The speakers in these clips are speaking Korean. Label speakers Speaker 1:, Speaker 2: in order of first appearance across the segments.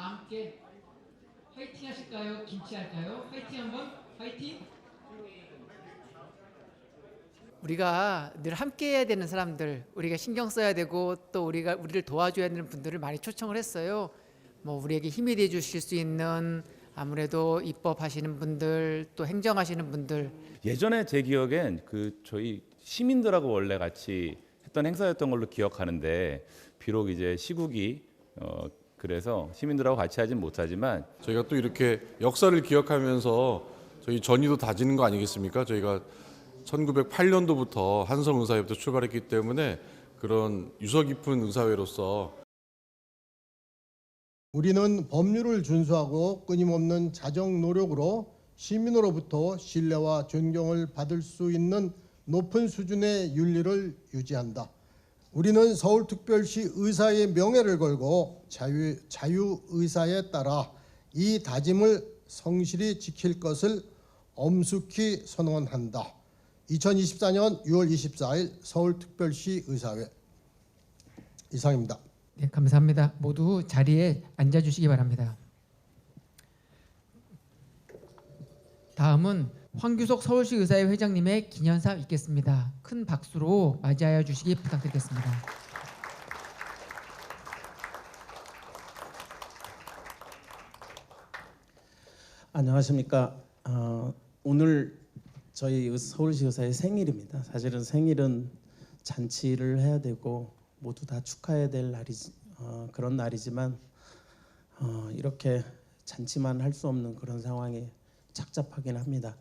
Speaker 1: 다 함께 화이팅 하실까요? 김치 할까요? 화이팅 한번? 화이팅! 우리가 늘 함께 해야 되는 사람들, 우리가 신경 써야 되고 또 우리를 도와줘야 되는 분들을 많이 초청을 했어요. 뭐 우리에게 힘이 돼 주실 수 있는 아무래도 입법하시는 분들, 또 행정하시는 분들.
Speaker 2: 예전에 제 기억엔 그 저희 시민들하고 원래 같이 했던 행사였던 걸로 기억하는데, 비록 이제 시국이 그래서 시민들하고 같이 하진 못하지만
Speaker 3: 저희가 또 이렇게 역사를 기억하면서 저희 전의도 다지는 거 아니겠습니까? 저희가 1908년도부터 한성의사회부터 출발했기 때문에 그런 유서 깊은 의사회로서
Speaker 4: 우리는 법률을 준수하고 끊임없는 자정 노력으로 시민으로부터 신뢰와 존경을 받을 수 있는 높은 수준의 윤리를 유지한다. 우리는 서울특별시 의사의 명예를 걸고 자유의사에 따라 이 다짐을 성실히 지킬 것을 엄숙히 선언한다. 2024년 6월 24일 서울특별시 의사회. 이상입니다.
Speaker 1: 네, 감사합니다. 모두 자리에 앉아주시기 바랍니다. 다음은 황규석 서울시 의사회 회장님의 기념사 있겠습니다. 큰 박수로 맞이하여 주시기 부탁드리겠습니다.
Speaker 5: 안녕하십니까. 오늘 저희 서울시 의사의 생일입니다. 사실은 생일은 잔치를 해야 되고 모두 다 축하해야 될 그런 날이지만 이렇게 잔치만 할 수 없는 그런 상황이 착잡하긴 합니다.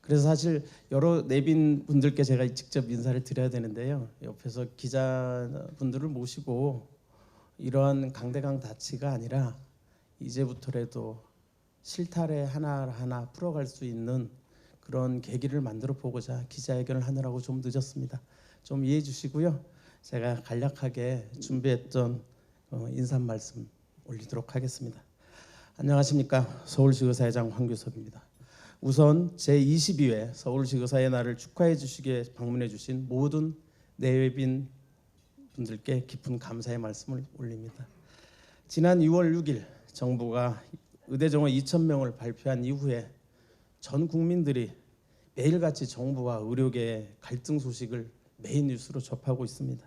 Speaker 5: 그래서 사실 여러 내빈 분들께 제가 직접 인사를 드려야 되는데요. 옆에서 기자분들을 모시고 이러한 강대강 다치가 아니라 이제부터라도 실타래 하나하나 풀어갈 수 있는 그런 계기를 만들어 보고자 기자회견을 하느라고 좀 늦었습니다. 좀 이해해 주시고요. 제가 간략하게 준비했던 인사 말씀 올리도록 하겠습니다. 안녕하십니까. 서울시 의사회장 황규석입니다. 우선 제22회 서울시 의사의 날을 축하해 주시기에 방문해 주신 모든 내외빈 분들께 깊은 감사의 말씀을 올립니다. 지난 2월 6일 정부가 의대 정원 2,000명을 발표한 이후에 전 국민들이 매일같이 정부와 의료계의 갈등 소식을 메인 뉴스로 접하고 있습니다.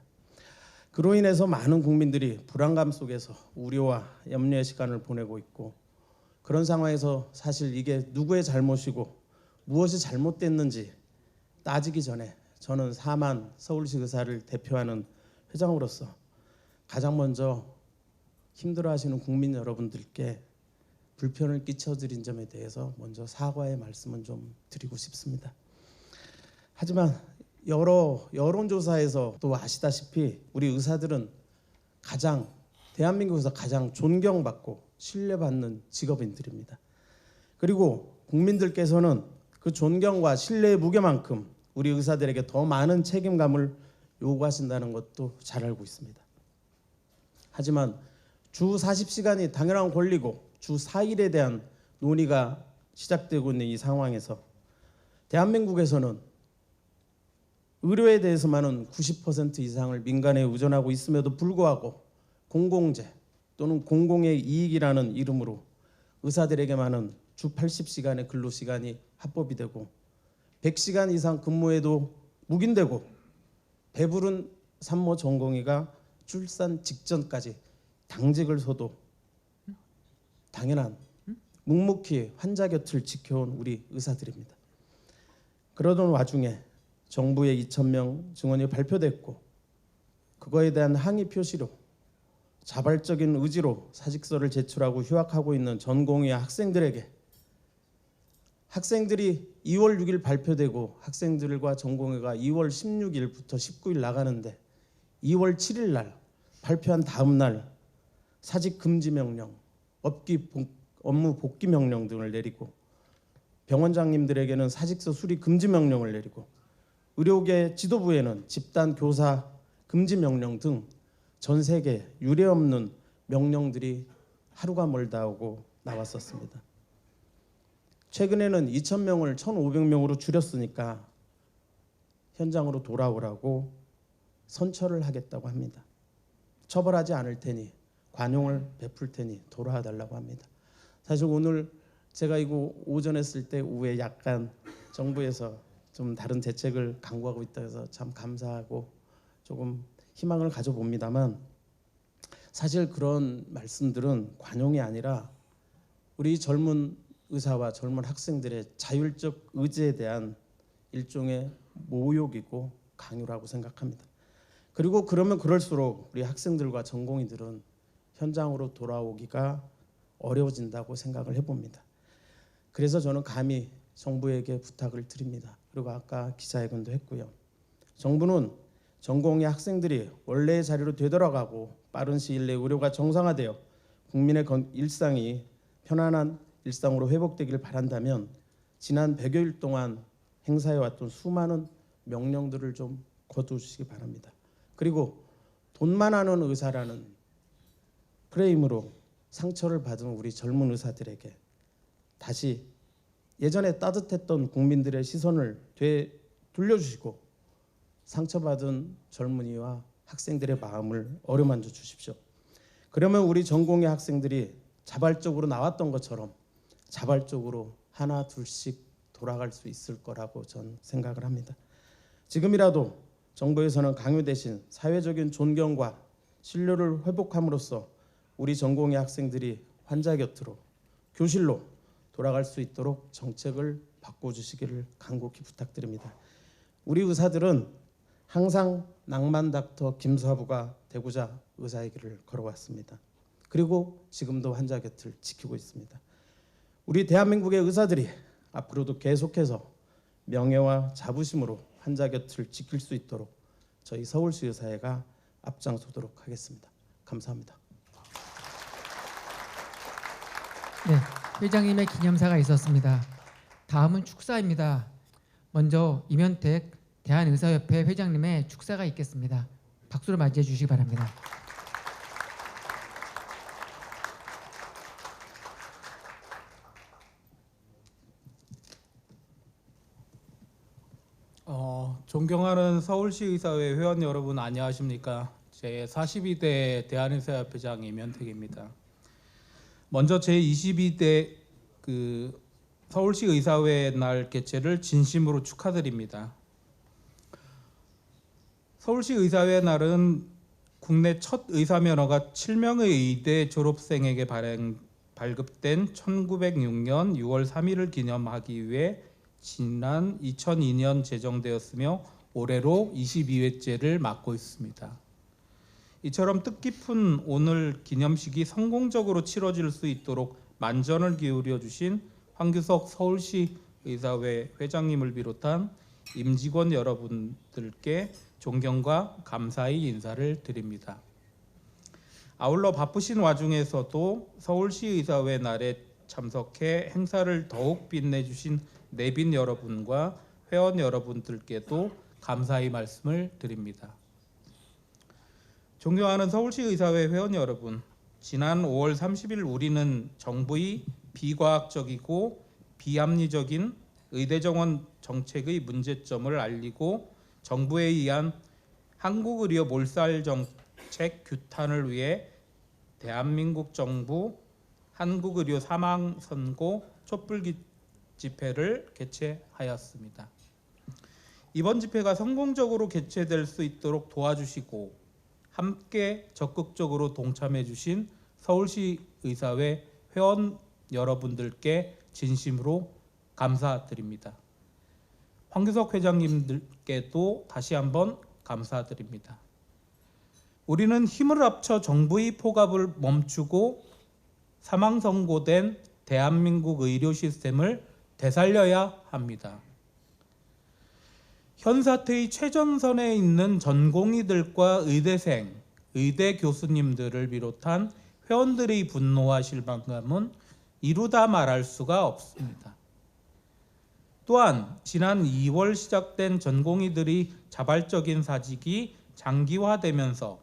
Speaker 5: 그로 인해서 많은 국민들이 불안감 속에서 우려와 염려의 시간을 보내고 있고, 그런 상황에서 사실 이게 누구의 잘못이고 무엇이 잘못됐는지 따지기 전에 저는 4만 서울시 의사를 대표하는 회장으로서 가장 먼저 힘들어하시는 국민 여러분들께 불편을 끼쳐드린 점에 대해서 먼저 사과의 말씀은 좀 드리고 싶습니다. 하지만 여러 여론조사에서 또 아시다시피 우리 의사들은 대한민국에서 가장 존경받고 신뢰받는 직업인들입니다. 그리고 국민들께서는 그 존경과 신뢰의 무게만큼 우리 의사들에게 더 많은 책임감을 요구하신다는 것도 잘 알고 있습니다. 하지만 주 40시간이 당연한 권리고 주 4일에 대한 논의가 시작되고 있는 이 상황에서 대한민국에서는 의료에 대해서만은 90% 이상을 민간에 의존하고 있음에도 불구하고 공공재 또는 공공의 이익이라는 이름으로 의사들에게만은 주 80시간의 근로시간이 합법이 되고 100시간 이상 근무해도 묵인되고 배부른 산모 전공의가 출산 직전까지 당직을 서도 당연한 묵묵히 환자 곁을 지켜온 우리 의사들입니다. 그러던 와중에 정부의 2,000명 증원이 발표됐고 그거에 대한 항의 표시로 자발적인 의지로 사직서를 제출하고 휴학하고 있는 전공의 학생들에게 학생들이 2월 6일 발표되고 학생들과 전공의가 2월 16일부터 19일 나가는데 2월 7일 날 발표한 다음 날 사직 금지 명령, 업무 복귀 명령 등을 내리고 병원장님들에게는 사직서 수리 금지 명령을 내리고 의료계 지도부에는 집단 교사 금지 명령 등 전 세계 유례없는 명령들이 하루가 멀다 하고 나왔었습니다. 최근에는 2,000명을 1,500명으로 줄였으니까 현장으로 돌아오라고 선처를 하겠다고 합니다. 처벌하지 않을 테니 관용을 베풀 테니 돌아와 달라고 합니다. 사실 오늘 제가 이거 오전에 쓸 때 오후에 약간 정부에서 좀 다른 대책을 강구하고 있다 해서 참 감사하고 조금 희망을 가져봅니다만, 사실 그런 말씀들은 관용이 아니라 우리 젊은 의사와 젊은 학생들의 자율적 의지에 대한 일종의 모욕이고 강요라고 생각합니다. 그리고 그러면 그럴수록 우리 학생들과 전공의들은 현장으로 돌아오기가 어려워진다고 생각을 해봅니다. 그래서 저는 감히 정부에게 부탁을 드립니다. 그리고 아까 기자회견도 했고요. 정부는 전공의 학생들이 원래의 자리로 되돌아가고 빠른 시일 내에 의료가 정상화되어 국민의 일상이 편안한 일상으로 회복되기를 바란다면 지난 100여일 동안 행사해왔던 수많은 명령들을 좀 거두시기 바랍니다. 그리고 돈만 하는 의사라는 프레임으로 상처를 받은 우리 젊은 의사들에게 다시 예전에 따뜻했던 국민들의 시선을 돌려주시고 상처받은 젊은이와 학생들의 마음을 어루만져 주십시오. 그러면 우리 전공의 학생들이 자발적으로 나왔던 것처럼 자발적으로 하나 둘씩 돌아갈 수 있을 거라고 전 생각을 합니다. 지금이라도 정부에서는 강요 대신 사회적인 존경과 신뢰를 회복함으로써 우리 전공의 학생들이 환자 곁으로 교실로 돌아갈 수 있도록 정책을 바꿔주시기를 간곡히 부탁드립니다. 우리 의사들은 항상 낭만 닥터 김사부가 되고자 의사의 길을 걸어왔습니다. 그리고 지금도 환자 곁을 지키고 있습니다. 우리 대한민국의 의사들이 앞으로도 계속해서 명예와 자부심으로 환자 곁을 지킬 수 있도록 저희 서울시 의사회가 앞장서도록 하겠습니다. 감사합니다.
Speaker 1: 네, 회장님의 기념사가 있었습니다. 다음은 축사입니다. 먼저 임현택 대한의사협회 회장님의 축사가 있겠습니다. 박수로 맞이해 주시기 바랍니다.
Speaker 6: 존경하는 서울시 의사회 회원 여러분 안녕하십니까? 제 42대 대한의사협회장 임현택입니다. 먼저 제 22대 서울시 의사회 날 개최를 진심으로 축하드립니다. 서울시 의사회 날은 국내 첫 의사 면허가 7명의 의대 졸업생에게 발급된 1906년 6월 3일을 기념하기 위해 지난 2002년 제정되었으며 올해로 22회째를 맞고 있습니다. 이처럼 뜻깊은 오늘 기념식이 성공적으로 치러질 수 있도록 만전을 기울여 주신 황규석 서울시 의사회 회장님을 비롯한 임직원 여러분들께 존경과 감사의 인사를 드립니다. 아울러 바쁘신 와중에서도 서울시 의사회 날에 참석해 행사를 더욱 빛내주신 내빈 여러분과 회원 여러분들께도 감사의 말씀을 드립니다. 존경하는 서울시 의사회 회원 여러분, 지난 5월 30일 우리는 정부의 비과학적이고 비합리적인 의대 정원 정책의 문제점을 알리고 정부에 의한 한국의료 몰살 정책 규탄을 위해 대한민국 정부 한국의료 사망 선고 촛불 집회를 개최하였습니다. 이번 집회가 성공적으로 개최될 수 있도록 도와주시고 함께 적극적으로 동참해 주신 서울시 의사회 회원 여러분들께 진심으로 감사드립니다. 황규석 회장님들께도 다시 한번 감사드립니다. 우리는 힘을 합쳐 정부의 포갑을 멈추고 사망 선고된 대한민국 의료 시스템을 되살려야 합니다. 현 사태의 최전선에 있는 전공의들과 의대생, 의대 교수님들을 비롯한 회원들의 분노와 실망감은 이루다 말할 수가 없습니다. 또한 지난 2월 시작된 전공의들이 자발적인 사직이 장기화되면서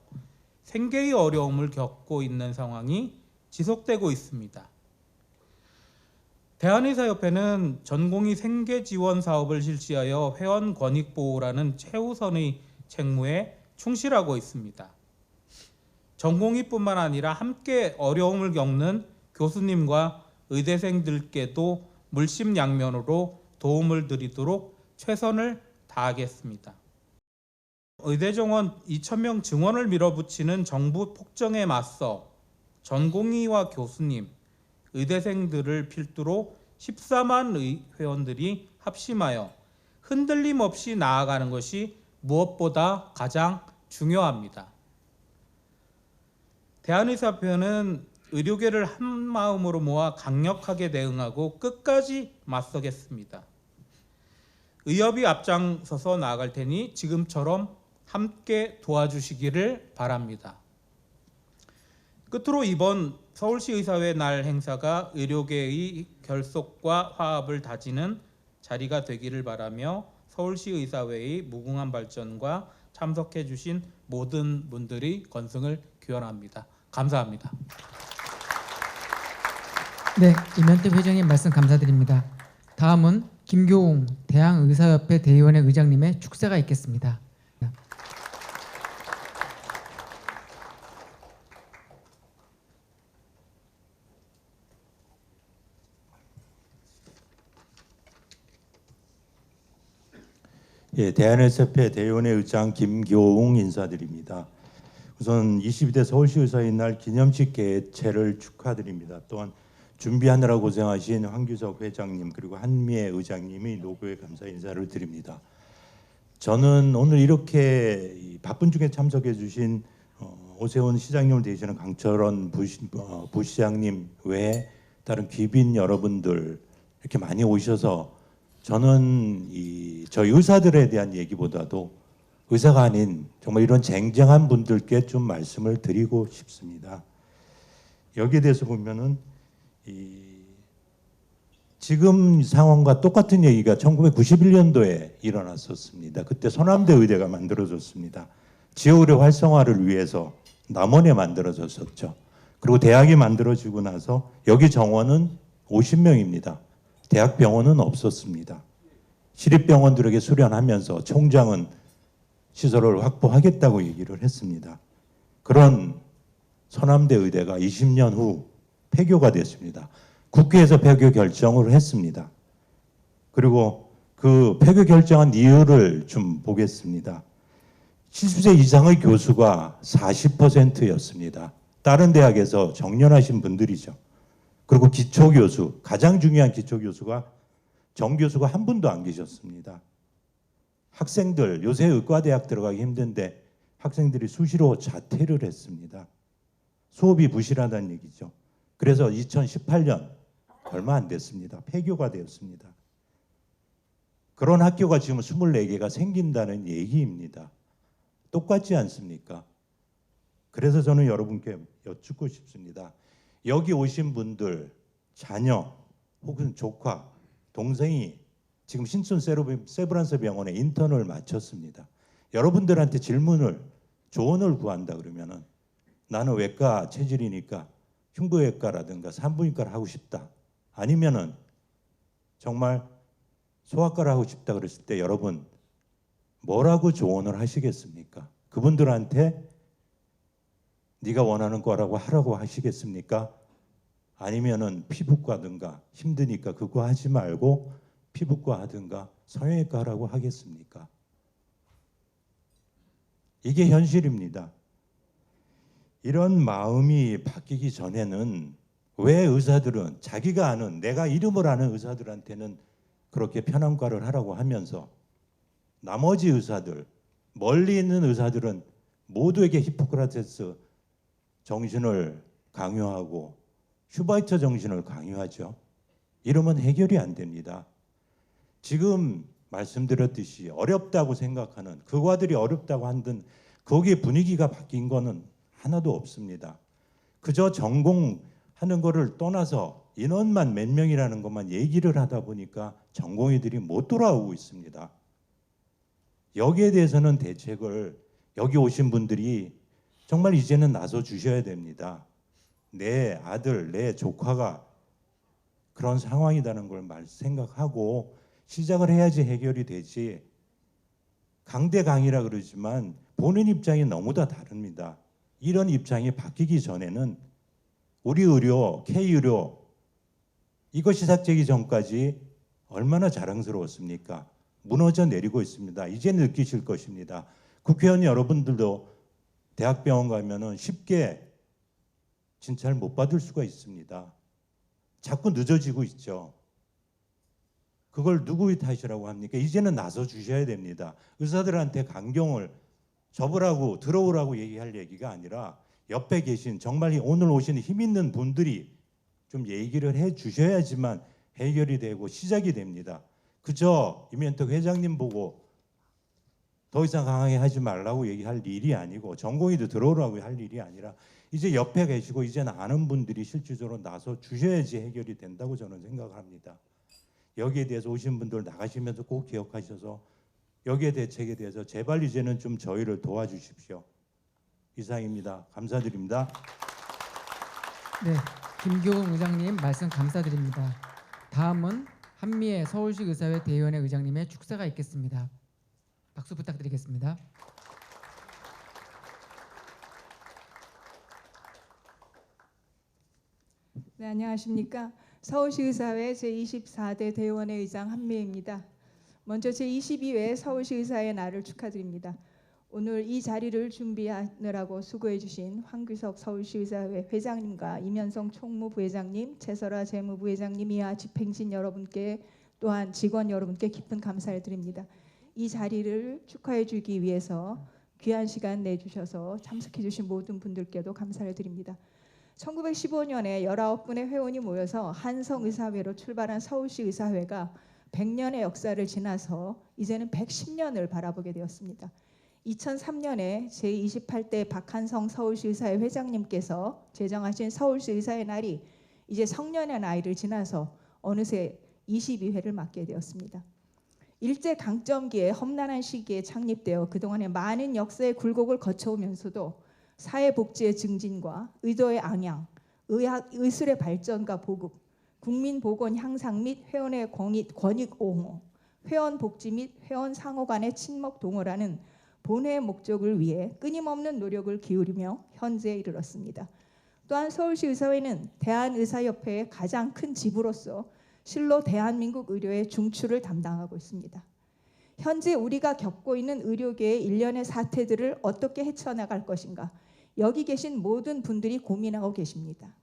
Speaker 6: 생계의 어려움을 겪고 있는 상황이 지속되고 있습니다. 대한의사협회는 전공의 생계 지원 사업을 실시하여 회원 권익 보호라는 최우선의 책무에 충실하고 있습니다. 전공의뿐만 아니라 함께 어려움을 겪는 교수님과 의대생들께도 물심양면으로 도움을 드리도록 최선을 다하겠습니다. 의대 정원 2,000명 증원을 밀어붙이는 정부 폭정에 맞서 전공의와 교수님, 의대생들을 필두로 14만 회원들이 합심하여 흔들림 없이 나아가는 것이 무엇보다 가장 중요합니다. 대한의사협회는 의료계를 한마음으로 모아 강력하게 대응하고 끝까지 맞서겠습니다. 의협이 앞장서서 나아갈 테니 지금처럼 함께 도와주시기를 바랍니다. 끝으로 이번 서울시 의사회 날 행사가 의료계의 결속과 화합을 다지는 자리가 되기를 바라며 서울시 의사회의 무궁한 발전과 참석해 주신 모든 분들이 건승을 기원합니다. 감사합니다.
Speaker 1: 네, 이면태 회장님 말씀 감사드립니다. 다음은 김교웅 대한의사협회 대의원회 의장님의 축사가 있겠습니다.
Speaker 7: 예, 대한의사협회 대의원회 의장 김교웅 인사드립니다. 우선 22대 서울시 의사의 날 기념식 개최를 축하드립니다. 또한 준비하느라 고생하신 황규석 회장님 그리고 한미애 의장님이 노고에 감사 인사를 드립니다. 저는 오늘 이렇게 바쁜 중에 참석해 주신 오세훈 시장님을 대신하는 강철원 부시장님 외에 다른 귀빈 여러분들 이렇게 많이 오셔서 저는 저희 의사들에 대한 얘기보다도 의사가 아닌 정말 이런 쟁쟁한 분들께 좀 말씀을 드리고 싶습니다. 여기에 대해서 보면은 지금 상황과 똑같은 얘기가 1991년도에 일어났었습니다. 그때 서남대 의대가 만들어졌습니다. 지역의료 활성화를 위해서 남원에 만들어졌었죠. 그리고 대학이 만들어지고 나서 여기 정원은 50명입니다. 대학병원은 없었습니다. 시립병원들에게 수련하면서 총장은 시설을 확보하겠다고 얘기를 했습니다. 그런 서남대 의대가 20년 후 폐교가 됐습니다. 국회에서 폐교 결정을 했습니다. 그리고 그 폐교 결정한 이유를 좀 보겠습니다. 70세 이상의 교수가 40%였습니다. 다른 대학에서 정년하신 분들이죠. 그리고 기초교수, 가장 중요한 기초교수가 정교수가 한 분도 안 계셨습니다. 학생들, 요새 의과대학 들어가기 힘든데 학생들이 수시로 자퇴를 했습니다. 수업이 부실하다는 얘기죠. 그래서 2018년 얼마 안 됐습니다. 폐교가 되었습니다. 그런 학교가 지금 24개가 생긴다는 얘기입니다. 똑같지 않습니까? 그래서 저는 여러분께 여쭙고 싶습니다. 여기 오신 분들, 자녀 혹은 조카, 동생이 지금 신촌 세브란스 병원에 인턴을 마쳤습니다. 여러분들한테 조언을 구한다 그러면은 나는 외과 체질이니까 흉부외과라든가 산부인과를 하고 싶다. 아니면은 정말 소아과를 하고 싶다 그랬을 때 여러분 뭐라고 조언을 하시겠습니까? 그분들한테 네가 원하는 거라고 하라고 하시겠습니까? 아니면은 피부과든가 힘드니까 그거 하지 말고 피부과 하든가 성형외과 하라고 하겠습니까? 이게 현실입니다. 이런 마음이 바뀌기 전에는 왜 의사들은 자기가 아는 내가 이름을 아는 의사들한테는 그렇게 편한과를 하라고 하면서 나머지 의사들 멀리 있는 의사들은 모두에게 히포크라테스 정신을 강요하고 슈바이처 정신을 강요하죠. 이러면 해결이 안 됩니다. 지금 말씀드렸듯이 어렵다고 생각하는 그 과들이 어렵다고 한든 거기에 분위기가 바뀐 거는 하나도 없습니다. 그저 전공하는 거를 떠나서 인원만 몇 명이라는 것만 얘기를 하다 보니까 전공의들이 못 돌아오고 있습니다. 여기에 대해서는 대책을 여기 오신 분들이 정말 이제는 나서 주셔야 됩니다. 내 아들, 내 조카가 그런 상황이라는 걸 생각하고 시작을 해야지 해결이 되지. 강대강이라 그러지만 보는 입장이 너무 다 다릅니다. 이런 입장이 바뀌기 전에는 우리 의료, K의료 이거 시작되기 전까지 얼마나 자랑스러웠습니까? 무너져 내리고 있습니다. 이제 느끼실 것입니다. 국회의원 여러분들도 대학병원 가면은 쉽게 진찰 못 받을 수가 있습니다. 자꾸 늦어지고 있죠. 그걸 누구의 탓이라고 합니까? 이제는 나서 주셔야 됩니다. 의사들한테 강경을 접으라고 들어오라고 얘기할 얘기가 아니라 옆에 계신 정말 오늘 오신 힘 있는 분들이 좀 얘기를 해 주셔야지만 해결이 되고 시작이 됩니다. 그저 이면택 회장님 보고 더 이상 강하게 하지 말라고 얘기할 일이 아니고 전공의도 들어오라고 할 일이 아니라 이제 옆에 계시고 이제는 아는 분들이 실질적으로 나서 주셔야지 해결이 된다고 저는 생각합니다. 여기에 대해서 오신 분들 나가시면서 꼭 기억하셔서 여기에 대책에 대해서 제발 이제는 좀 저희를 도와주십시오. 이상입니다. 감사드립니다.
Speaker 1: 네, 김교웅 의장님 말씀 감사드립니다. 다음은 한미애 서울시 의사회 대의원회 의장님의 축사가 있겠습니다. 박수 부탁드리겠습니다.
Speaker 8: 네, 안녕하십니까. 서울시 의사회 제24대 대의원회 의장 한미애입니다. 먼저 제22회 서울시 의사회 날을 축하드립니다. 오늘 이 자리를 준비하느라고 수고해 주신 황규석 서울시 의사회 회장님과 이면성 총무부회장님, 최설아 재무부회장님, 이하 집행진 여러분께 또한 직원 여러분께 깊은 감사를 드립니다. 이 자리를 축하해 주기 위해서 귀한 시간 내주셔서 참석해 주신 모든 분들께도 감사를 드립니다. 1915년에 19분의 회원이 모여서 한성의사회로 출발한 서울시 의사회가 100년의 역사를 지나서 이제는 110년을 바라보게 되었습니다. 2003년에 제28대 박한성 서울시 의사회 회장님께서 제정하신 서울시 의사회 날이 이제 성년의 나이를 지나서 어느새 22회를 맞게 되었습니다. 일제 강점기에 험난한 시기에 창립되어 그동안에 많은 역사의 굴곡을 거쳐오면서도 사회복지의 증진과 의도의 앙양, 의학, 의술의 발전과 보급, 국민보건 향상 및 회원의 권익 옹호, 회원 복지 및 회원 상호 간의 친목 동호라는 본회의 목적을 위해 끊임없는 노력을 기울이며 현재에 이르렀습니다. 또한 서울시 의사회는 대한의사협회의 가장 큰 지부로서 실로 대한민국 의료의 중추를 담당하고 있습니다. 현재 우리가 겪고 있는 의료계의 일련의 사태들을 어떻게 헤쳐나갈 것인가, 여기 계신 모든 분들이 고민하고 계십니다.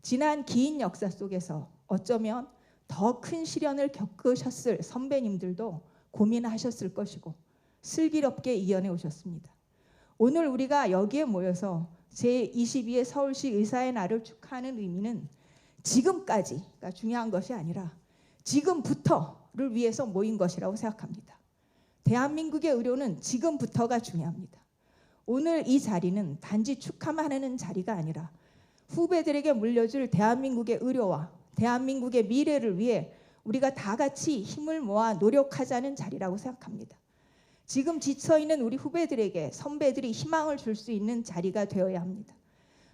Speaker 8: 지난 긴 역사 속에서 어쩌면 더 큰 시련을 겪으셨을 선배님들도 고민하셨을 것이고 슬기롭게 이겨내 오셨습니다. 오늘 우리가 여기에 모여서 제22회 서울시 의사의 날을 축하하는 의미는 지금까지가 중요한 것이 아니라 지금부터를 위해서 모인 것이라고 생각합니다. 대한민국의 의료는 지금부터가 중요합니다. 오늘 이 자리는 단지 축하만 하는 자리가 아니라 후배들에게 물려줄 대한민국의 의료와 대한민국의 미래를 위해 우리가 다 같이 힘을 모아 노력하자는 자리라고 생각합니다. 지금 지쳐있는 우리 후배들에게 선배들이 희망을 줄 수 있는 자리가 되어야 합니다.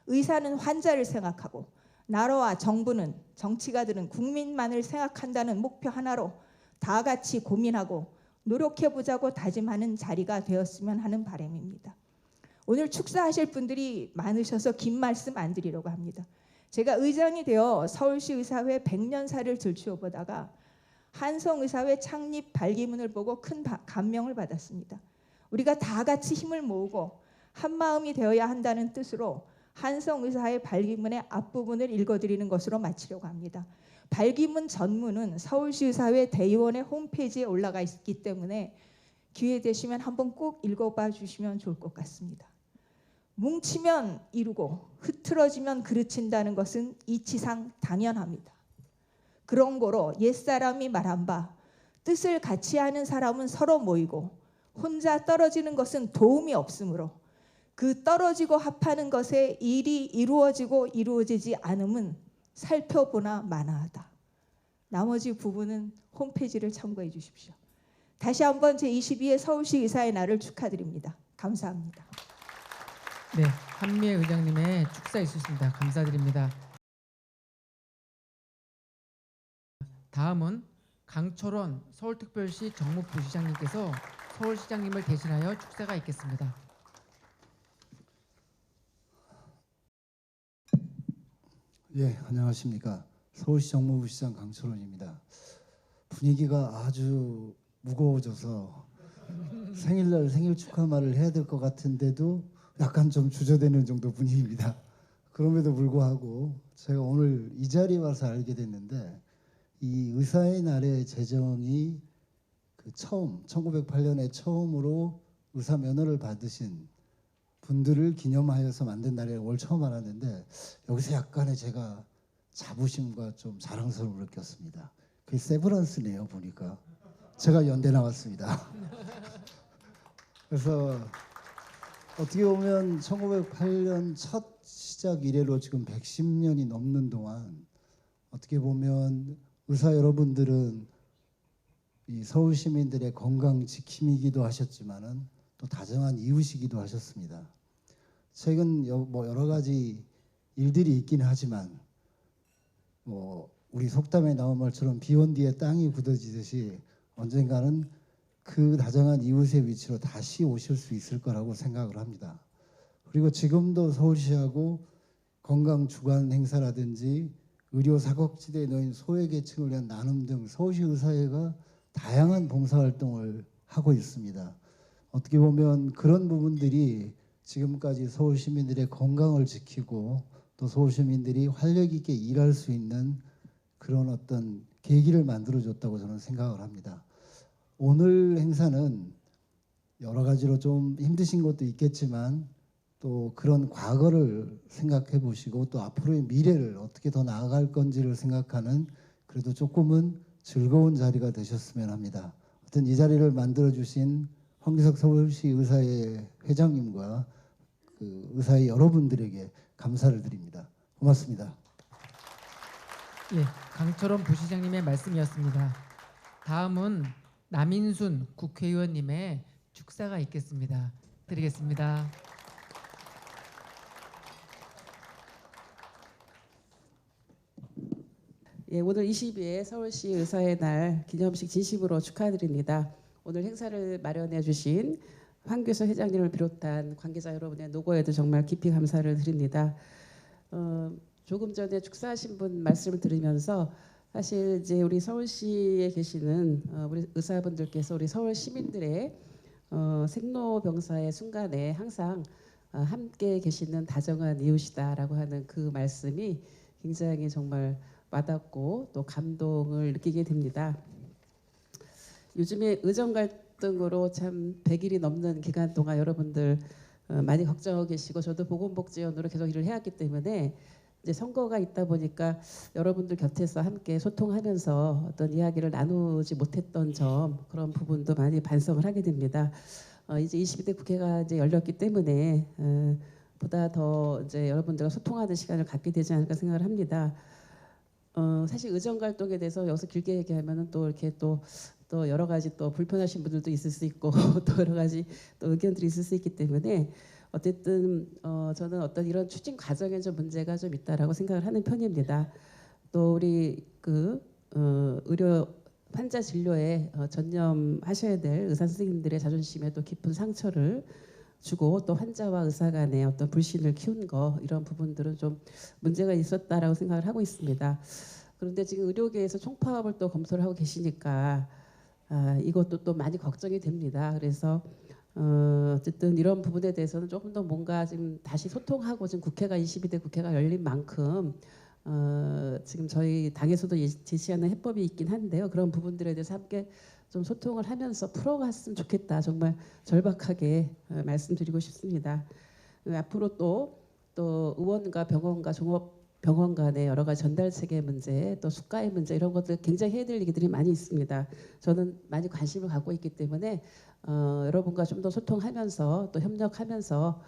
Speaker 8: 의사는 환자를 생각하고 나라와 정부는, 정치가들은 국민만을 생각한다는 목표 하나로 다 같이 고민하고 노력해보자고 다짐하는 자리가 되었으면 하는 바람입니다. 오늘 축사하실 분들이 많으셔서 긴 말씀 안 드리려고 합니다. 제가 의장이 되어 서울시 의사회 100년사를 들추어보다가 한성의사회 창립 발기문을 보고 큰 감명을 받았습니다. 우리가 다 같이 힘을 모으고 한마음이 되어야 한다는 뜻으로 한성의사회 발기문의 앞부분을 읽어드리는 것으로 마치려고 합니다. 발기문 전문은 서울시의사회 대의원의 홈페이지에 올라가 있기 때문에 기회 되시면 한번 꼭 읽어봐 주시면 좋을 것 같습니다. 뭉치면 이루고 흐트러지면 그르친다는 것은 이치상 당연합니다. 그런 거로 옛사람이 말한 바 뜻을 같이 하는 사람은 서로 모이고 혼자 떨어지는 것은 도움이 없으므로 그 떨어지고 합하는 것에 일이 이루어지고 이루어지지 않음은 살펴보나 마나하다. 나머지 부분은 홈페이지를 참고해 주십시오. 다시 한번 제22회 서울시 의사의 날을 축하드립니다. 감사합니다.
Speaker 1: 네, 한미애 의장님의 축사 있으십니다. 감사드립니다. 다음은 강철원 서울특별시 정무부시장님께서 서울시장님을 대신하여 축사가 있겠습니다.
Speaker 9: 예, 안녕하십니까. 서울시 정무부시장 강철원입니다. 분위기가 아주 무거워져서 생일날 생일 축하 말을 해야 될 것 같은데도 약간 좀 주저되는 정도 분위기입니다. 그럼에도 불구하고 제가 오늘 이 자리에 와서 알게 됐는데 이 의사의 날의 제정이 그 처음 1908년에 처음으로 의사 면허를 받으신 분들을 기념하여서 만든 날이라고 오늘 처음 알았는데 여기서 약간의 제가 자부심과 좀 자랑스러움을 느꼈습니다. 그게 세브란스네요 보니까. 제가 연대 나왔습니다. 그래서 어떻게 보면 1908년 첫 시작 이래로 지금 110년이 넘는 동안 어떻게 보면 의사 여러분들은 이 서울 시민들의 건강 지킴이기도 하셨지만은 또 다정한 이웃이기도 하셨습니다. 최근 여러 가지 일들이 있긴 하지만 우리 속담에 나온 말처럼 비온 뒤에 땅이 굳어지듯이 언젠가는 그 다정한 이웃의 위치로 다시 오실 수 있을 거라고 생각을 합니다. 그리고 지금도 서울시하고 건강 주간 행사라든지 의료 사각지대에 놓인 소외계층을 위한 나눔 등 서울시 의사회가 다양한 봉사활동을 하고 있습니다. 어떻게 보면 그런 부분들이 지금까지 서울 시민들의 건강을 지키고 또 서울 시민들이 활력 있게 일할 수 있는 그런 어떤 계기를 만들어줬다고 저는 생각을 합니다. 오늘 행사는 여러 가지로 좀 힘드신 것도 있겠지만 또 그런 과거를 생각해 보시고 또 앞으로의 미래를 어떻게 더 나아갈 건지를 생각하는 그래도 조금은 즐거운 자리가 되셨으면 합니다. 하여튼 이 자리를 만들어주신 황기석 서울시 의사회 회장님과 그 의사회 여러분들에게 감사를 드립니다. 고맙습니다.
Speaker 1: 예, 강철원 부시장님의 말씀이었습니다. 다음은 남인순 국회의원님의 축사가 있겠습니다. 드리겠습니다.
Speaker 10: 예, 오늘 22회 서울시 의사의 날 기념식 진심으로 축하드립니다. 오늘 행사를 마련해 주신 황교서 회장님을 비롯한 관계자 여러분의 노고에도 정말 깊이 감사를 드립니다. 조금 전에 축사하신 분 말씀을 들으면서 사실 이제 우리 서울시에 계시는 우리 의사분들께서 우리 서울 시민들의 생로병사의 순간에 항상 함께 계시는 다정한 이웃이다라고 하는 그 말씀이 굉장히 정말 와닿고 또 감동을 느끼게 됩니다. 요즘에 의정 갈등으로 참 100일이 넘는 기간 동안 여러분들 많이 걱정하고 계시고 저도 보건복지원으로 계속 일을 해왔기 때문에 이제 선거가 있다 보니까 여러분들 곁에서 함께 소통하면서 어떤 이야기를 나누지 못했던 점 그런 부분도 많이 반성을 하게 됩니다. 이제 22대 국회가 이제 열렸기 때문에 보다 더 이제 여러분들과 소통하는 시간을 갖게 되지 않을까 생각을 합니다. 사실 의정 갈등에 대해서 여기서 길게 얘기하면은 또 이렇게 또 여러 가지 또 불편하신 분들도 있을 수 있고 또 여러 가지 또 의견들이 있을 수 있기 때문에 어쨌든 저는 어떤 이런 추진 과정에 좀 문제가 좀 있다라고 생각을 하는 편입니다. 또 우리 그 의료 환자 진료에 전념하셔야 될 의사 선생님들의 자존심에 또 깊은 상처를 주고 또 환자와 의사 간의 어떤 불신을 키운 거 이런 부분들은 좀 문제가 있었다라고 생각을 하고 있습니다. 그런데 지금 의료계에서 총파업을 또 검토를 하고 계시니까 이것도 또 많이 걱정이 됩니다. 그래서 어쨌든 이런 부분에 대해서는 조금 더 뭔가 지금 다시 소통하고 지금 국회가 22대 국회가 열린 만큼 지금 저희 당에서도 제시하는 해법이 있긴 한데요. 그런 부분들에 대해서 함께 좀 소통을 하면서 풀어갔으면 좋겠다. 정말 절박하게 말씀드리고 싶습니다. 앞으로 또 의원과 병원과 종합병원 간의 여러 가지 전달 체계 문제, 또 수가의 문제 이런 것들 굉장히 해야 될 얘기들이 많이 있습니다. 저는 많이 관심을 갖고 있기 때문에 여러분과 좀 더 소통하면서 또 협력하면서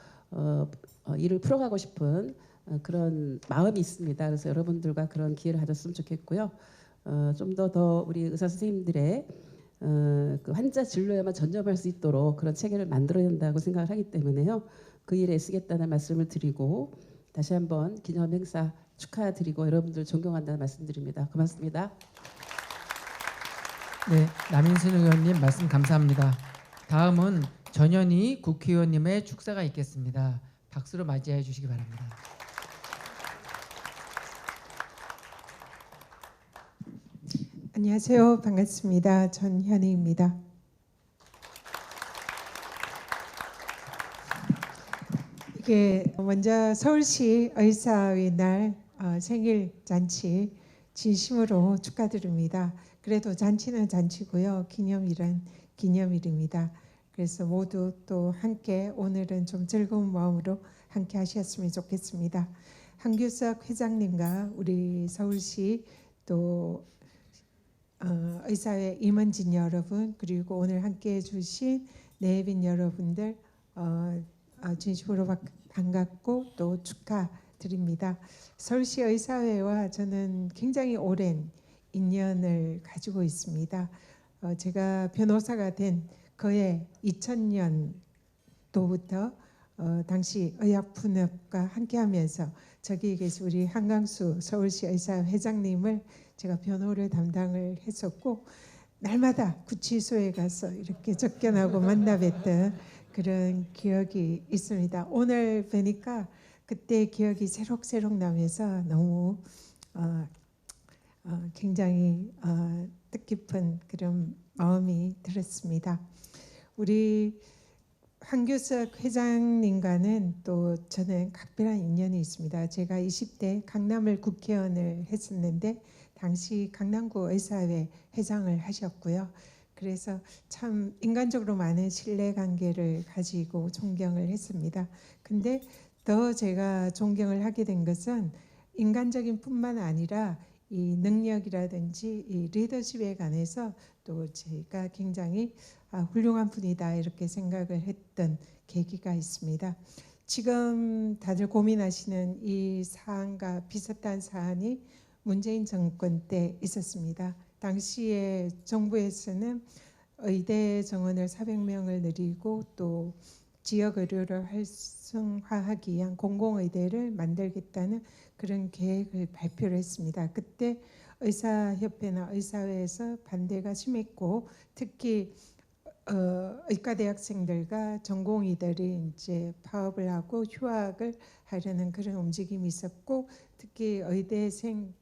Speaker 10: 일을 풀어가고 싶은 그런 마음이 있습니다. 그래서 여러분들과 그런 기회를 가졌으면 좋겠고요. 좀 더 우리 의사 선생님들의 그 환자 진료에만 전념할 수 있도록 그런 체계를 만들어야 된다고 생각을 하기 때문에요. 그 일에 애쓰겠다는 말씀을 드리고 다시 한번 기념 행사 축하드리고 여러분들 존경한다는 말씀드립니다. 고맙습니다.
Speaker 1: 네, 남인순 의원님 말씀 감사합니다. 다음은 전현희 국회의원님의 축사가 있겠습니다. 박수로 맞이해 주시기 바랍니다.
Speaker 11: 안녕하세요. 반갑습니다. 전현희입니다. 이게 먼저 서울시 의사의 날 생일 잔치 진심으로 축하드립니다. 그래도 잔치는 잔치고요. 기념일은 기념일입니다. 그래서 모두 또 함께 오늘은 좀 즐거운 마음으로 함께 하셨으면 좋겠습니다. 한규석 회장님과 우리 서울시 또 의사회 임원진 여러분 그리고 오늘 함께해 주신 내빈 여러분들 진심으로 반갑고 또 축하드립니다. 서울시 의사회와 저는 굉장히 오랜 인연을 가지고 있습니다. 제가 변호사가 된 거의 2000년도부터 당시 의약분업과 함께하면서 저기 계신 우리 한강수 서울시 의사회 회장님을 제가 변호를 담당을 했었고 날마다 구치소에 가서 이렇게 쫓겨나고 만나 뵀던 그런 기억이 있습니다. 오늘 뵈니까 그때 기억이 새록새록 나면서 너무 굉장히 뜻깊은 그런 마음이 들었습니다. 우리 한규석 회장님과는 또 저는 각별한 인연이 있습니다. 제가 20대 강남을 국회의원을 했었는데 당시 강남구 의사회 회장을 하셨고요. 그래서 참 인간적으로 많은 신뢰관계를 가지고 존경을 했습니다. 근데 더 제가 존경을 하게 된 것은 인간적인 뿐만 아니라 이 능력이라든지 이 리더십에 관해서 또 제가 굉장히 훌륭한 분이다 이렇게 생각을 했던 계기가 있습니다. 지금 다들 고민하시는 이 사안과 비슷한 사안이 문재인 정권 때 있었습니다. 당시에 정부에서는 의대 정원을 400명을 늘리고 또 지역 의료를 활성화하기 위한 공공의대를 만들겠다는 그런 계획을 발표를 했습니다. 그때 의사협회나 의사회에서 반대가 심했고 특히 의과대학생들과 전공의들이 이제 파업을 하고 휴학을 하려는 그런 움직임이 있었고 특히 의대생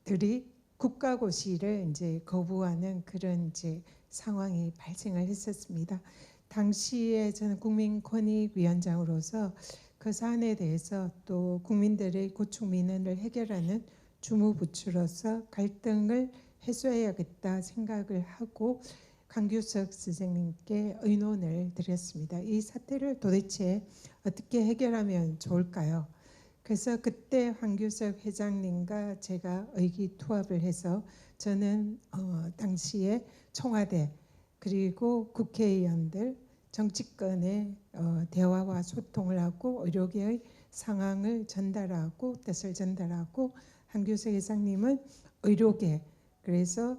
Speaker 11: 들이 국가고시를 이제 거부하는 그런 이제 상황이 발생을 했었습니다. 당시에 저는 국민권익위원장으로서 그 사안에 대해서 또 국민들의 고충 민원을 해결하는 주무부처로서 갈등을 해소해야겠다 생각을 하고 강규석 선생님께 의논을 드렸습니다. 이 사태를 도대체 어떻게 해결하면 좋을까요? 그래서 그때 황규석 회장님과 제가 의기투합을 해서 저는 당시에 청와대 그리고 국회의원들 정치권의 대화와 소통을 하고 의료계의 상황을 전달하고 뜻을 전달하고 황규석 회장님은 의료계 그래서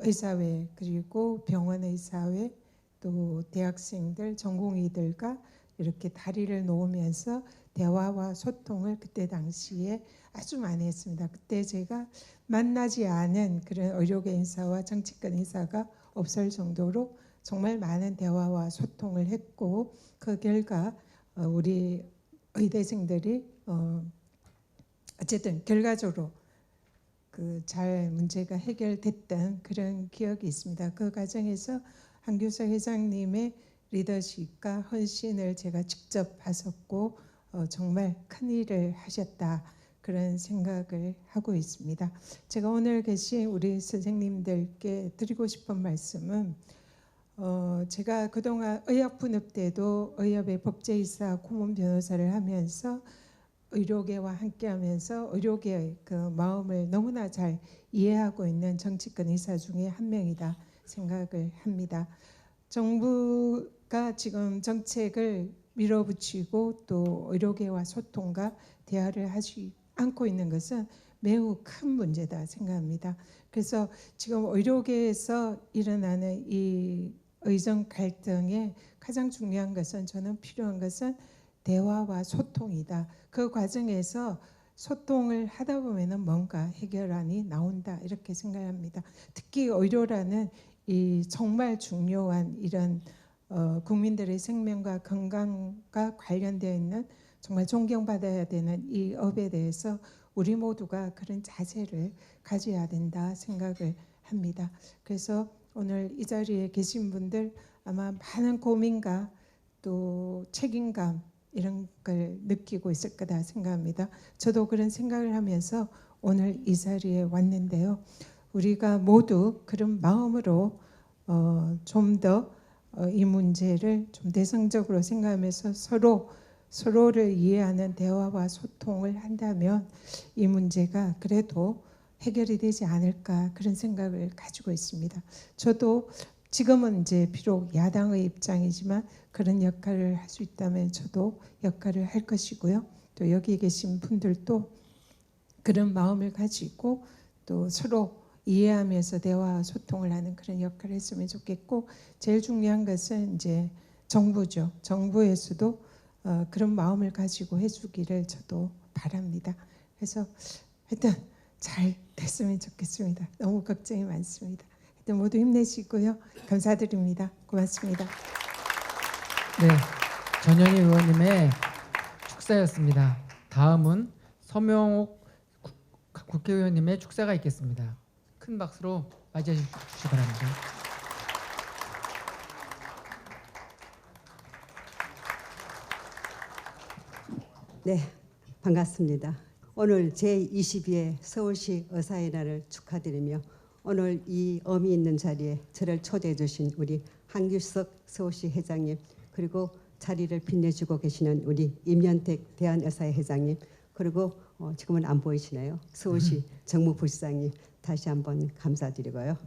Speaker 11: 의사회 그리고 병원의사회 또 대학생들 전공의들과 이렇게 다리를 놓으면서 대화와 소통을 그때 당시에 아주 많이 했습니다. 그때 제가 만나지 않은 그런 의료계 인사와 정치권 인사가 없을 정도로 정말 많은 대화와 소통을 했고 그 결과 우리 의대생들이 어쨌든 결과적으로 그 잘 문제가 해결됐던 그런 기억이 있습니다. 그 과정에서 한규석 회장님의 리더십과 헌신을 제가 직접 봤었고 정말 큰 일을 하셨다 그런 생각을 하고 있습니다. 제가 오늘 계신 우리 선생님들께 드리고 싶은 말씀은 제가 그동안 의학분업 때도 의협의 법제이사 고문 변호사를 하면서 의료계와 함께하면서 의료계의 그 마음을 너무나 잘 이해하고 있는 정치권 의사 중에 한 명이다 생각을 합니다. 정부가 지금 정책을 밀어붙이고 또 의료계와 소통과 대화를 하지 않고 있는 것은 매우 큰 문제다 생각합니다. 그래서 지금 의료계에서 일어나는 이 의정 갈등의 가장 중요한 것은 저는 필요한 것은 대화와 소통이다. 그 과정에서 소통을 하다 보면은 뭔가 해결안이 나온다 이렇게 생각합니다. 특히 의료라는 이 정말 중요한 이런 국민들의 생명과 건강과 관련되어 있는 정말 존경받아야 되는 이 업에 대해서 우리 모두가 그런 자세를 가져야 된다 생각을 합니다. 그래서 오늘 이 자리에 계신 분들 아마 많은 고민과 또 책임감 이런 걸 느끼고 있을 거다 생각합니다. 저도 그런 생각을 하면서 오늘 이 자리에 왔는데요. 우리가 모두 그런 마음으로 좀 더 이 문제를 좀 대성적으로 생각하면서 서로를 이해하는 대화와 소통을 한다면 이 문제가 그래도 해결이 되지 않을까 그런 생각을 가지고 있습니다. 저도 지금은 이제 비록 야당의 입장이지만 그런 역할을 할 수 있다면 저도 역할을 할 것이고요. 또 여기 계신 분들도 그런 마음을 가지고 또 서로 이해하면서 대화와 소통을 하는 그런 역할을 했으면 좋겠고, 제일 중요한 것은 이제 정부죠. 정부에서도 그런 마음을 가지고 해주기를 저도 바랍니다. 그래서 하여튼 잘 됐으면 좋겠습니다. 너무 걱정이 많습니다. 하여튼 모두 힘내시고요. 감사드립니다. 고맙습니다.
Speaker 1: 네, 전현희 의원님의 축사였습니다. 다음은 서명옥 국회의원님의 축사가 있겠습니다. 큰 박수로 맞이해 주시기 바랍니다.
Speaker 12: 네, 반갑습니다. 오늘 제22회 서울시 의사의 날을 축하드리며 오늘 이 의미 있는 자리에 저를 초대해 주신 우리 한규석 서울시 회장님, 그리고 자리를 빛내주고 계시는 우리 임현택 대한의사회 회장님, 그리고 지금은 안 보이시나요? 서울시 정무부시장님, 다시 한번 감사드리고요.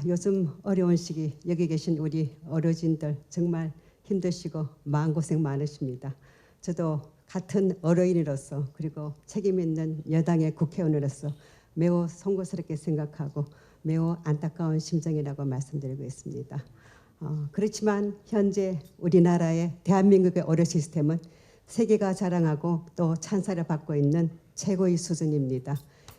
Speaker 12: 요즘 어려운 시기 여기 계신 우리 어르신들 정말 힘드시고 마음고생 많으십니다. 저도 같은 어르신으로서 그리고 책임 있는 여당의 국회의원으로서 매우 송구스럽게 생각하고 매우 안타까운 심정이라고 말씀드리고 있습니다. 그렇지만 현재 우리나라의 대한민국의 의료 시스템은 세계가 자랑하고 또 찬사를 받고 있는 최고의 수준입니다.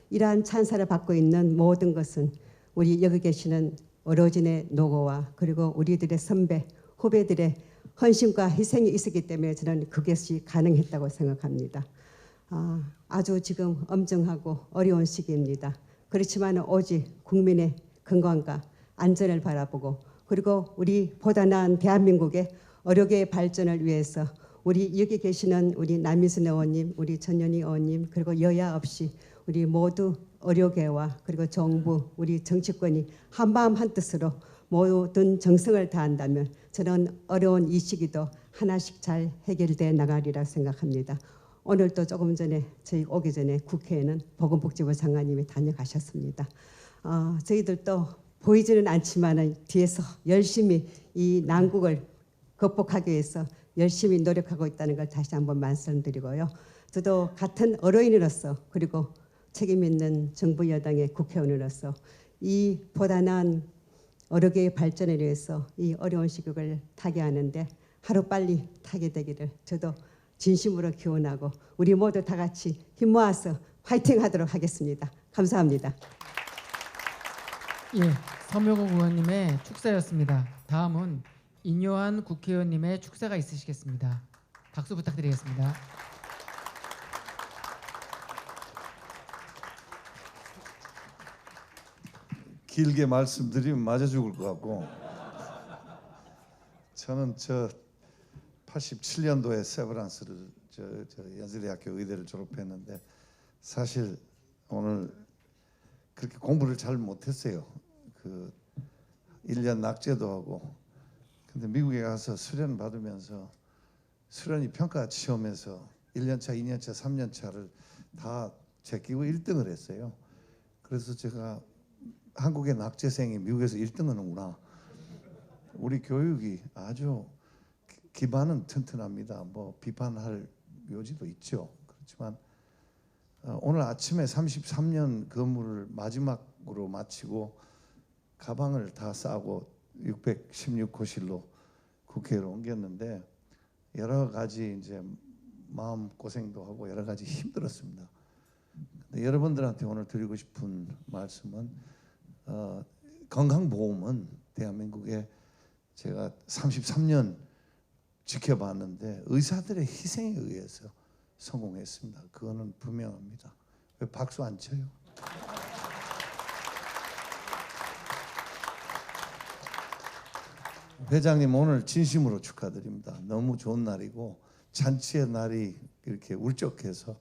Speaker 12: 이러한 찬사를 받고 있는 모든 것은 우리 여기 계시는 의료진의 노고와 그리고 우리들의 선배, 후배들의 헌신과 희생이 있었기 때문에 저는 그것이 가능했다고 생각합니다. 아주 지금 엄정하고 어려운 시기입니다. 그렇지만 오직 국민의 건강과 안전을 바라보고 그리고 우리 보다 나은 대한민국의 의료계의 발전을 위해서 우리 여기 계시는 우리 남인순 의원님, 우리 전현희 의원님, 그리고 여야 없이 우리 모두 의료계와 그리고 정부, 우리 정치권이 한마음 한뜻으로 모든 정성을 다한다면 저는 어려운 이 시기도 하나씩 잘 해결돼 나가리라 생각합니다. 오늘도 조금 전에 저희 오기 전에 국회에는 보건복지부 장관님이 다녀가셨습니다. 저희들도 보이지는 않지만 뒤에서 열심히 이 난국을 극복하기 위해서 열심히 노력하고 있다는 걸 다시 한번 말씀드리고요. 저도 같은 어르신으로서 그리고 책임 있는 정부 여당의 국회의원으로서 이 보다 나은 의료계의 발전을 위해서 이 어려운 시국을 타개하는데 하루빨리 타게 되기를 저도 진심으로 기원하고 우리 모두 다 같이 힘 모아서 화이팅하도록 하겠습니다. 감사합니다.
Speaker 1: 예, 서명옥 의원님의 축사였습니다. 다음은 인요한 국회의원님의 축사가 있으시겠습니다. 박수 부탁드리겠습니다.
Speaker 13: 길게 말씀드리면 맞아 죽을 것 같고 저는 87년도에 세브란스를 연세대학교 의대를 졸업했는데 사실 오늘 그렇게 공부를 잘 못했어요. 1년 낙제도 하고 근데 미국에 가서 수련 받으면서 수련이 평가 시험에서 1년차, 2년차, 3년차를 다 제끼고 1등을 했어요. 그래서 제가 한국의 낙제생이 미국에서 1등 하는구나. 우리 교육이 아주 기반은 튼튼합니다. 뭐 비판할 요지도 있죠. 그렇지만 오늘 아침에 33년 근무를 마지막으로 마치고 가방을 다 싸고 616호실로 국회로 옮겼는데 여러 가지 이제 마음 고생도 하고 여러 가지 힘들었습니다. 근데 여러분들한테 오늘 드리고 싶은 말씀은 건강보험은 대한민국에 제가 33년 지켜봤는데 의사들의 희생에 의해서 성공했습니다. 그거는 분명합니다. 왜 박수 안 쳐요? 회장님 오늘 진심으로 축하드립니다. 너무 좋은 날이고 잔치의 날이 이렇게 울적해서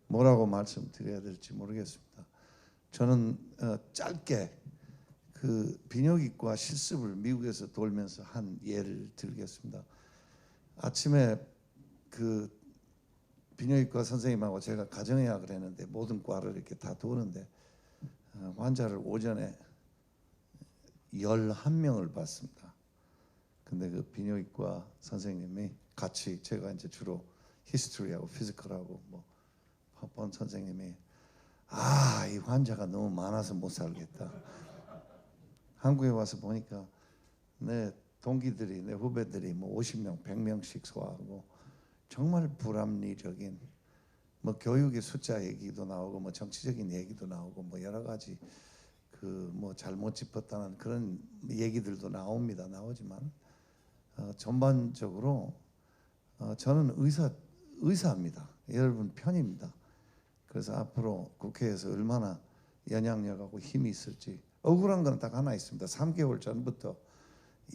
Speaker 13: 뭐라고 말씀드려야 될지 모르겠습니다. 저는 짧게 그 비뇨기과 실습을 미국에서 돌면서 한 예를 들겠습니다. 아침에 그 비뇨기과 선생님하고 제가 가정의학을 했는데 모든 과를 이렇게 다 도는데 환자를 오전에 11명을 봤습니다. 근데 그 비뇨기과 선생님이 같이 제가 이제 주로 히스토리하고 피지컬하고 뭐 본 선생님이 이 환자가 너무 많아서 못 살겠다. 한국에 와서 보니까 내 동기들이 내 후배들이 뭐 50명, 100명씩 소화하고 정말 불합리적인 뭐 교육의 숫자 얘기도 나오고 뭐 정치적인 얘기도 나오고 뭐 여러 가지 그 뭐 잘못 짚었다는 그런 얘기들도 나오지만 전반적으로 저는 의사입니다. 여러분 편입니다. 그래서 앞으로 국회에서 얼마나 영향력하고 힘이 있을지 억울한 건 딱 하나 있습니다. 3개월 전부터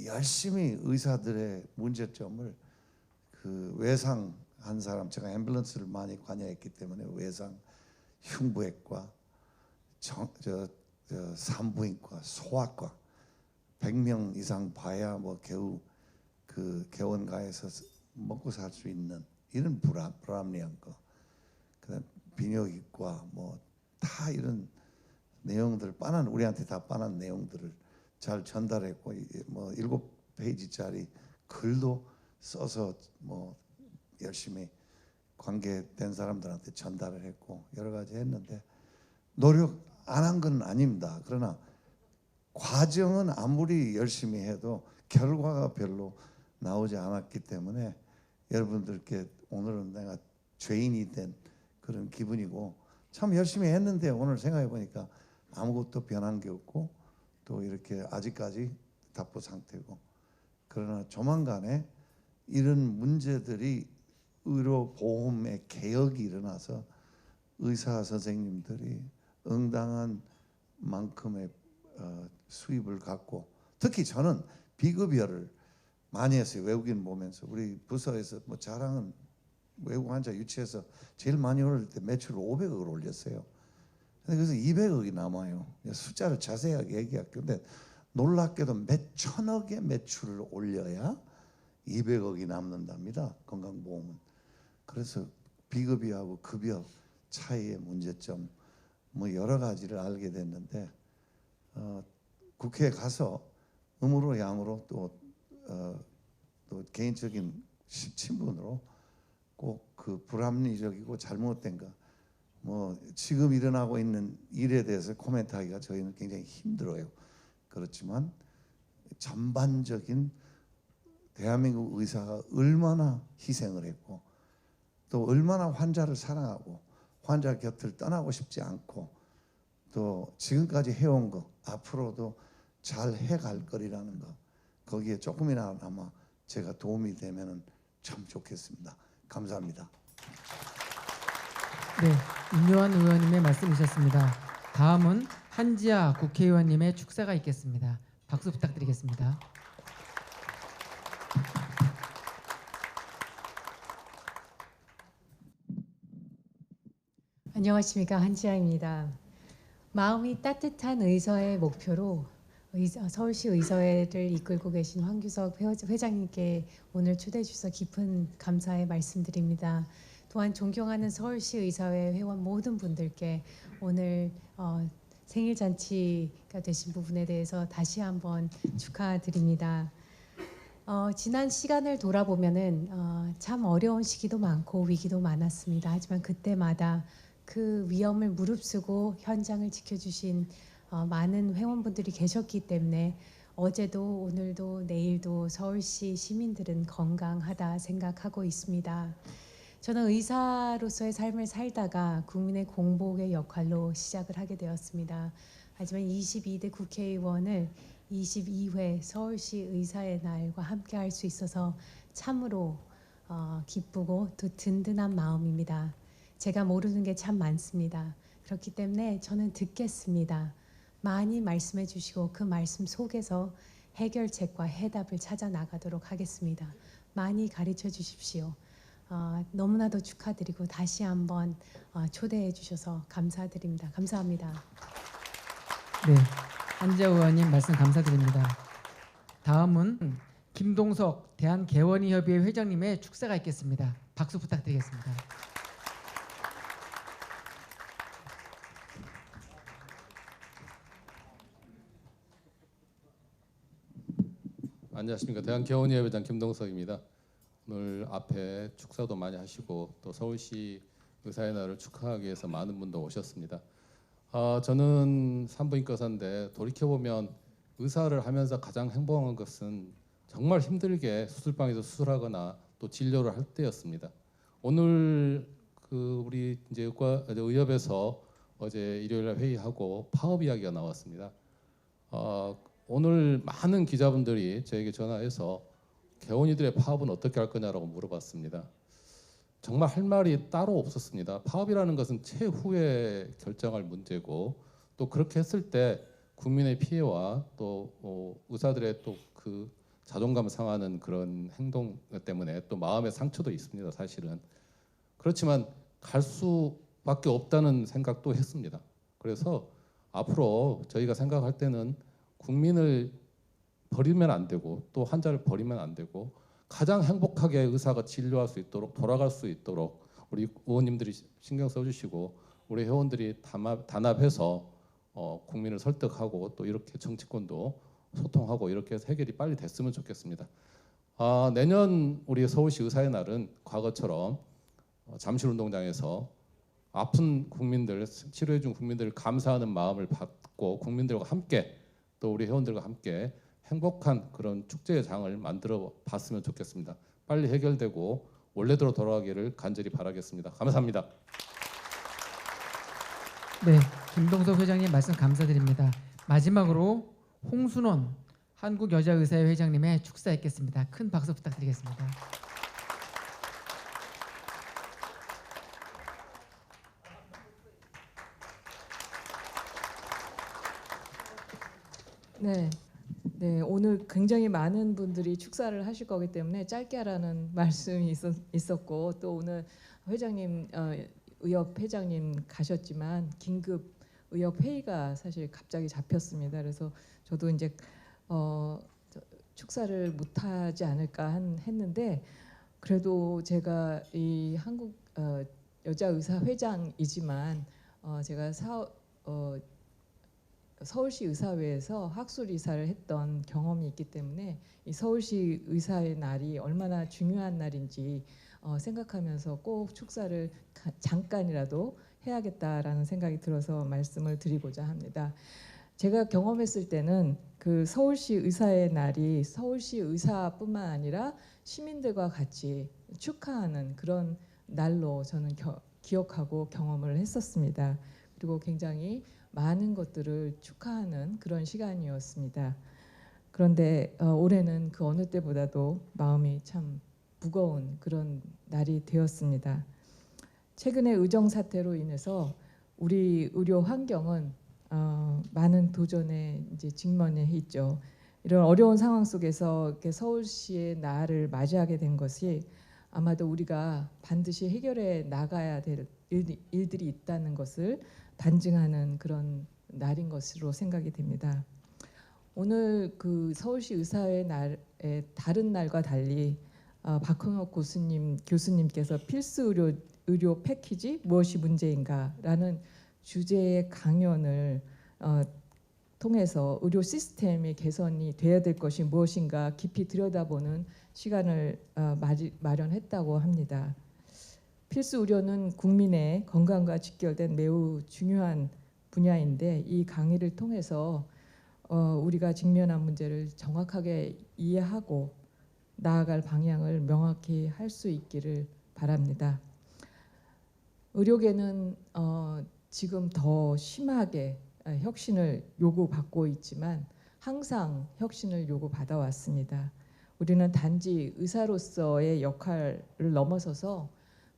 Speaker 13: 열심히 의사들의 문제점을 그 외상한 사람, 제가 앰뷸런스를 많이 관여했기 때문에 외상, 흉부외과, 산부인과, 소아과 100명 이상 봐야 뭐 겨우 그 개원가에서 먹고 살 수 있는 이런 불합리한 거, 그다음 비뇨기과 뭐 다 이런 내용들 우리한테 다 빤한 내용들을 잘 전달했고 뭐 7페이지짜리 글도 써서 뭐 열심히 관계된 사람들한테 전달을 했고 여러 가지 했는데 노력 안 한 건 아닙니다. 그러나 과정은 아무리 열심히 해도 결과가 별로 나오지 않았기 때문에 여러분들께 오늘은 내가 죄인이 된 그런 기분이고 참 열심히 했는데 오늘 생각해 보니까 아무것도 변한 게 없고 또 이렇게 아직까지 답보 상태고 그러나 조만간에 이런 문제들이 의료보험의 개혁이 일어나서 의사 선생님들이 응당한 만큼의 수입을 갖고 특히 저는 비급여를 많이 했어요. 외국인 보면서 우리 부서에서 뭐 자랑은 외국 환자 유치해서 제일 많이 올릴 때 매출을 500억을 올렸어요. 그래서 200억이 남아요. 숫자를 자세하게 얘기할게요. 근데 놀랍게도 몇 천억의 매출을 올려야 200억이 남는답니다. 건강보험은. 그래서 비급여하고 급여 차이의 문제점 뭐 여러 가지를 알게 됐는데 국회에 가서 음으로 양으로 또 개인적인 친분으로 꼭 그 불합리적이고 잘못된 거 뭐 지금 일어나고 있는 일에 대해서 코멘트하기가 저희는 굉장히 힘들어요. 그렇지만 전반적인 대한민국 의사가 얼마나 희생을 했고 또 얼마나 환자를 사랑하고 환자 곁을 떠나고 싶지 않고 또 지금까지 해온 거 앞으로도 잘 해갈 거리라는 거 거기에 조금이나마 제가 도움이 되면은 참 좋겠습니다. 감사합니다.
Speaker 1: 네, 임요한 의원님의 말씀이셨습니다. 다음은 한지아 국회의원님의 축사가 있겠습니다. 박수 부탁드리겠습니다.
Speaker 14: 안녕하십니까, 한지아입니다. 마음이 따뜻한 의사의 목표로 서울시 의사회를 이끌고 계신 황규석 회장님께 오늘 초대해 주셔서 깊은 감사의 말씀드립니다. 또한 존경하는 서울시 의사회 회원 모든 분들께 오늘 생일 잔치가 되신 부분에 대해서 다시 한번 축하드립니다. 지난 시간을 돌아보면은 참 어려운 시기도 많고 위기도 많았습니다. 하지만 그때마다 그 위험을 무릅쓰고 현장을 지켜주신 많은 회원분들이 계셨기 때문에 어제도 오늘도 내일도 서울시 시민들은 건강하다 생각하고 있습니다. 저는 의사로서의 삶을 살다가 국민의 공복의 역할로 시작을 하게 되었습니다. 하지만 22대 국회의원을 22회 서울시 의사의 날과 함께 할 수 있어서 참으로 기쁘고 또 든든한 마음입니다. 제가 모르는 게 참 많습니다. 그렇기 때문에 저는 듣겠습니다. 많이 말씀해 주시고 그 말씀 속에서 해결책과 해답을 찾아 나가도록 하겠습니다. 많이 가르쳐 주십시오. 너무나도 축하드리고 다시 한번 초대해 주셔서 감사드립니다. 감사합니다.
Speaker 1: 네, 안재호 의원님 말씀 감사드립니다. 다음은 김동석 대한개원이협의회 회장님의 축사가 있겠습니다. 박수 부탁드리겠습니다.
Speaker 15: 안녕하십니까. 대한개원이협회장 김동석입니다. 오늘 앞에 축사도 많이 하시고 또 서울시 의사의 날을 축하하기 위해서 많은 분도 오셨습니다. 저는 산부인과 의사인데 돌이켜보면 의사를 하면서 가장 행복한 것은 정말 힘들게 수술방에서 수술하거나 또 진료를 할 때였습니다. 오늘 우리 이제 의협에서 어제 일요일날 회의하고 파업 이야기가 나왔습니다. 오늘 많은 기자분들이 저에게 전화해서 개원이들의 파업은 어떻게 할 거냐라고 물어봤습니다. 정말 할 말이 따로 없었습니다. 파업이라는 것은 최후에 결정할 문제고 또 그렇게 했을 때 국민의 피해와 또 의사들의 또 그 자존감 상하는 그런 행동 때문에 또 마음의 상처도 있습니다. 사실은. 그렇지만 갈 수밖에 없다는 생각도 했습니다. 그래서 앞으로 저희가 생각할 때는 국민을 버리면 안 되고 또 환자를 버리면 안 되고 가장 행복하게 의사가 진료할 수 있도록 돌아갈 수 있도록 우리 의원님들이 신경 써주시고 우리 회원들이 단합해서 국민을 설득하고 또 이렇게 정치권도 소통하고 이렇게 해서 해결이 빨리 됐으면 좋겠습니다. 내년 우리 서울시 의사의 날은 과거처럼 잠실운동장에서 아픈 국민들, 치료해 준 국민들을 감사하는 마음을 받고 국민들과 함께 또 우리 회원들과 함께 행복한 그런 축제의 장을 만들어 봤으면 좋겠습니다. 빨리 해결되고 원래대로 돌아가기를 간절히 바라겠습니다. 감사합니다.
Speaker 1: 네, 김동석 회장님 말씀 감사드립니다. 마지막으로 홍순원 한국여자의사회 회장님의 축사 있겠습니다. 큰 박수 부탁드리겠습니다.
Speaker 8: 네, 오늘 굉장히 많은 분들이 축사를 하실 거기 때문에 짧게 하라는 말씀이 있었고 또 오늘 회장님, 의협 회장님 가셨지만 긴급 의협 회의가 사실 갑자기 잡혔습니다. 그래서 저도 이제 축사를 못하지 않을까 했는데 그래도 제가 이 한국 여자의사 회장이지만 제가 서울시 의사회에서 학술 이사를 했던 경험이 있기 때문에 이 서울시 의사의 날이 얼마나 중요한 날인지 생각하면서 꼭 축사를 잠깐이라도 해야겠다라는 생각이 들어서 말씀을 드리고자 합니다. 제가 경험했을 때는 그 서울시 의사의 날이 서울시 의사뿐만 아니라 시민들과 같이 축하하는 그런 날로 저는 기억하고 경험을 했었습니다. 그리고 굉장히 많은 것들을 축하하는 그런 시간이었습니다. 그런데 올해는 그 어느 때보다도 마음이 참 무거운 그런 날이 되었습니다. 최근의 의정 사태로 인해서 우리 의료 환경은 많은 도전에 이제 직면해 있죠. 이런 어려운 상황 속에서 이렇게 서울시의 날을 맞이하게 된 것이 아마도 우리가 반드시 해결해 나가야 될 일들이 있다는 것을 반증하는 그런 날인 것으로 생각이 됩니다. 오늘 그 서울시 의사회 날에 다른 날과 달리 박홍혁 교수님께서 필수 의료 패키지 무엇이 문제인가라는 주제의 강연을 통해서 의료 시스템의 개선이 돼야 될 것이 무엇인가 깊이 들여다보는 시간을 마련했다고 합니다. 필수 의료는 국민의 건강과 직결된 매우 중요한 분야인데 이 강의를 통해서 우리가 직면한 문제를 정확하게 이해하고 나아갈 방향을 명확히 할 수 있기를 바랍니다. 의료계는 지금 더 심하게 혁신을 요구받고 있지만 항상 혁신을 요구받아 왔습니다. 우리는 단지 의사로서의 역할을 넘어서서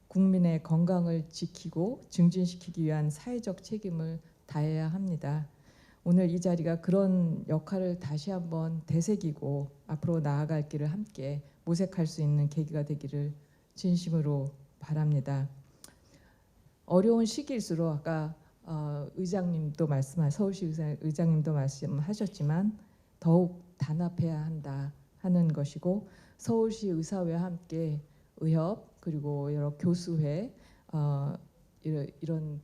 Speaker 8: 국민의 건강을 지키고 증진시키기 위한 사회적 책임을 다해야 합니다. 오늘 이 자리가 그런 역할을 다시 한번 되새기고 앞으로 나아갈 길을 함께 모색할 수 있는 계기가 되기를 진심으로 바랍니다. 어려운 시기일수록 아까 서울시 의장님도 말씀하셨지만 더욱 단합해야 한다 하는 것이고, 서울시 의사회와 함께 의협 그리고 여러 교수회 이런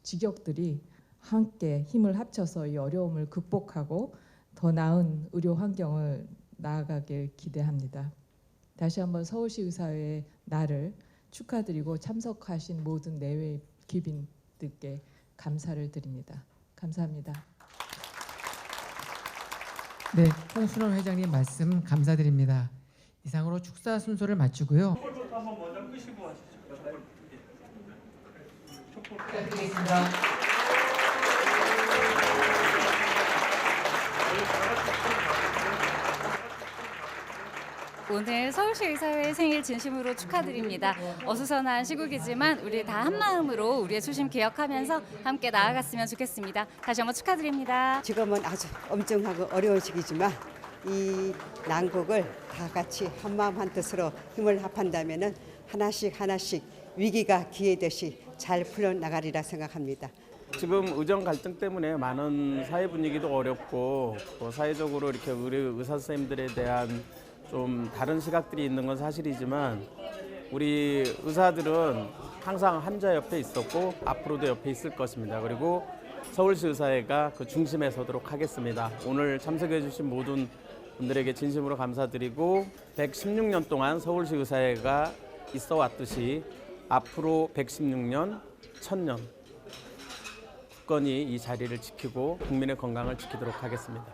Speaker 8: 직역들이 함께 힘을 합쳐서 이 어려움을 극복하고 더 나은 의료 환경을 나아가길 기대합니다. 다시 한번 서울시 의사회의 날을 축하드리고 참석하신 모든 내외 귀빈들께 감사를 드립니다. 감사합니다.
Speaker 1: 네, 홍순원 회장님 말씀 감사드립니다. 이상으로 축사 순서를 마치고요.
Speaker 6: 한번 먼저 끄시고 하시죠.
Speaker 1: 부탁드리겠습니다.
Speaker 16: 오늘 서울시 의사회 생일 진심으로 축하드립니다. 어수선한 시국이지만 우리 다 한마음으로 우리의初심 기억하면서 함께 나아갔으면 좋겠습니다. 다시 한번 축하드립니다.
Speaker 12: 지금은 아주 엄정하고 어려운 시기지만 이 난국을 다 같이 한마음 한뜻으로 힘을 합한다면은 하나씩 위기가 기회듯이 잘 풀려나가리라 생각합니다.
Speaker 17: 지금 의정 갈등 때문에 많은 사회 분위기도 어렵고 또 사회적으로 이렇게 우리 의사 선생님들에 대한 좀 다른 시각들이 있는 건 사실이지만, 우리 의사들은 항상 환자 옆에 있었고 앞으로도 옆에 있을 것입니다. 그리고 서울시 의사회가 그 중심에 서도록 하겠습니다. 오늘 참석해 주신 모든 분들에게 진심으로 감사드리고, 116년 동안 서울시 의사회가 있어 왔듯이 앞으로 116년, 1000년 굳건히 이 자리를 지키고 국민의 건강을 지키도록 하겠습니다.